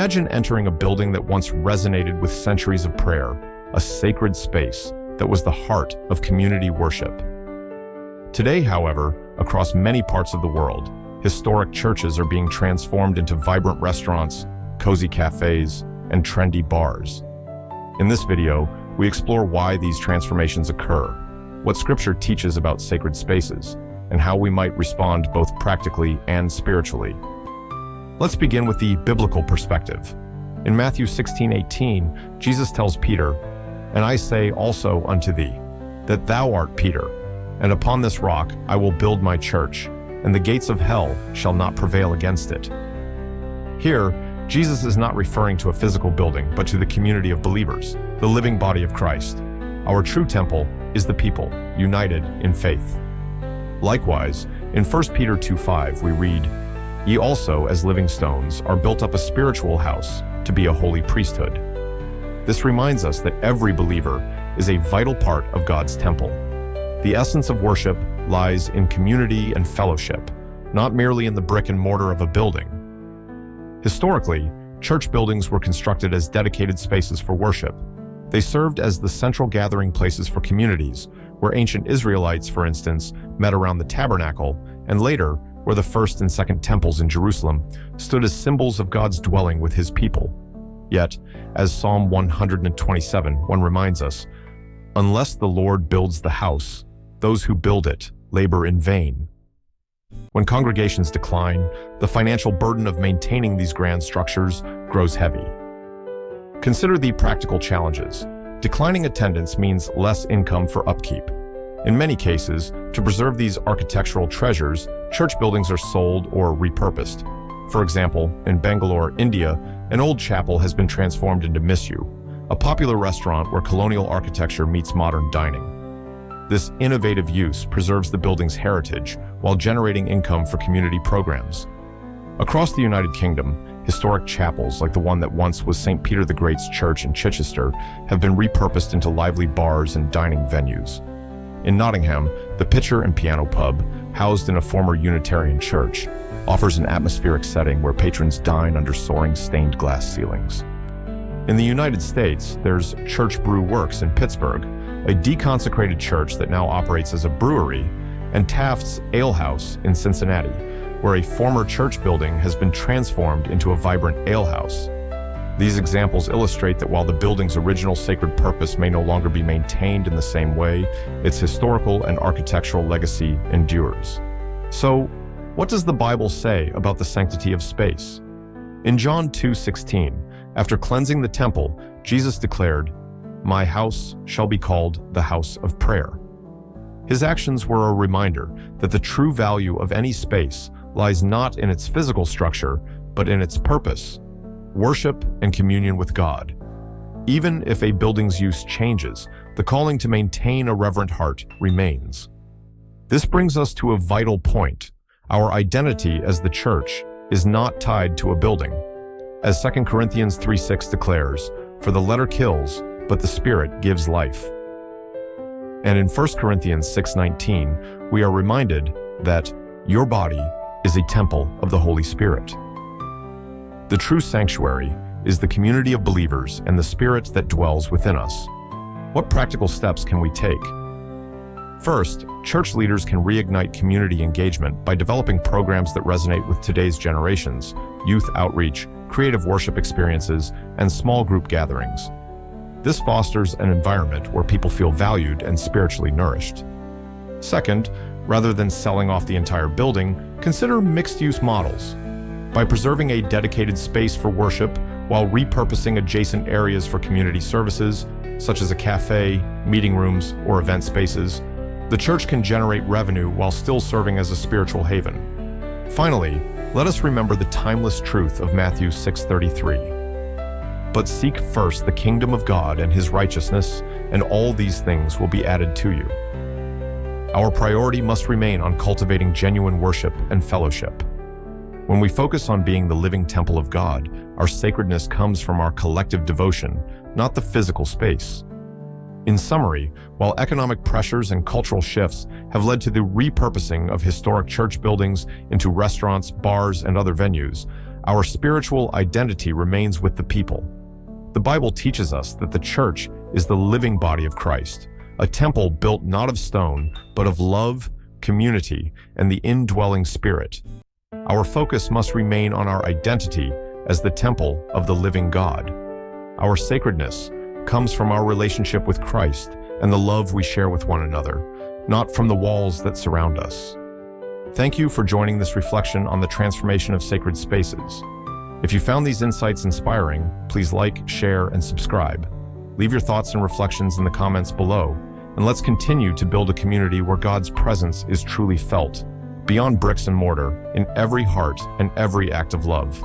Imagine entering a building that once resonated with centuries of prayer, a sacred space that was the heart of community worship. Today, however, across many parts of the world, historic churches are being transformed into vibrant restaurants, cozy cafés, and trendy bars. In this video, we explore why these transformations occur, what Scripture teaches about sacred spaces, and how we might respond both practically and spiritually. Let's begin with the biblical perspective. In Matthew 16:18, Jesus tells Peter, "And I say also unto thee, that thou art Peter, and upon this rock I will build my church, and the gates of hell shall not prevail against it." Here, Jesus is not referring to a physical building, but to the community of believers, the living body of Christ. Our true temple is the people, united in faith. Likewise, in 1 Peter 2:5, we read, "Ye also, as living stones, are built up a spiritual house to be a holy priesthood." This reminds us that every believer is a vital part of God's temple. The essence of worship lies in community and fellowship, not merely in the brick and mortar of a building. Historically, church buildings were constructed as dedicated spaces for worship. They served as the central gathering places for communities, where ancient Israelites, for instance, met around the tabernacle, and later, where the first and second temples in Jerusalem stood as symbols of God's dwelling with his people. Yet, as Psalm 127:1 reminds us, "Unless the Lord builds the house, those who build it labor in vain." When congregations decline, the financial burden of maintaining these grand structures grows heavy. Consider the practical challenges. Declining attendance means less income for upkeep. In many cases, to preserve these architectural treasures, church buildings are sold or repurposed. For example, in Bangalore, India, an old chapel has been transformed into Misyu, a popular restaurant where colonial architecture meets modern dining. This innovative use preserves the building's heritage while generating income for community programs. Across the United Kingdom, historic chapels like the one that once was St. Peter the Great's Church in Chichester have been repurposed into lively bars and dining venues. In Nottingham, the Pitcher and Piano Pub, housed in a former Unitarian church, offers an atmospheric setting where patrons dine under soaring stained glass ceilings. In the United States, there's Church Brew Works in Pittsburgh, a deconsecrated church that now operates as a brewery, and Taft's Ale House in Cincinnati, where a former church building has been transformed into a vibrant alehouse. These examples illustrate that while the building's original sacred purpose may no longer be maintained in the same way, its historical and architectural legacy endures. So, what does the Bible say about the sanctity of space? In John 2:16, after cleansing the temple, Jesus declared, "My house shall be called the house of prayer." His actions were a reminder that the true value of any space lies not in its physical structure, but in its purpose, worship and communion with God. Even if a building's use changes, the calling to maintain a reverent heart remains. This brings us to a vital point. Our identity as the church is not tied to a building. As 2 Corinthians 3:6 declares, "For the letter kills, but the Spirit gives life." And in 1 Corinthians 6:19, we are reminded that your body is a temple of the Holy Spirit. The true sanctuary is the community of believers and the Spirit that dwells within us. What practical steps can we take? First, church leaders can reignite community engagement by developing programs that resonate with today's generations, youth outreach, creative worship experiences, and small group gatherings. This fosters an environment where people feel valued and spiritually nourished. Second, rather than selling off the entire building, consider mixed-use models. By preserving a dedicated space for worship while repurposing adjacent areas for community services, such as a cafe, meeting rooms, or event spaces, the church can generate revenue while still serving as a spiritual haven. Finally, let us remember the timeless truth of Matthew 6:33. "But seek first the kingdom of God and his righteousness, and all these things will be added to you." Our priority must remain on cultivating genuine worship and fellowship. When we focus on being the living temple of God, our sacredness comes from our collective devotion, not the physical space. In summary, while economic pressures and cultural shifts have led to the repurposing of historic church buildings into restaurants, bars, and other venues, Our spiritual identity remains with the people. The Bible teaches us that the church is the living body of Christ, a temple built not of stone, but of love, community, and the indwelling Spirit. Our focus must remain on our identity as the temple of the living God. Our sacredness comes from our relationship with Christ and the love we share with one another, not from the walls that surround us. Thank you for joining this reflection on the transformation of sacred spaces. If you found these insights inspiring, please like, share, and subscribe. Leave your thoughts and reflections in the comments below, and let's continue to build a community where God's presence is truly felt, beyond bricks and mortar, in every heart and every act of love.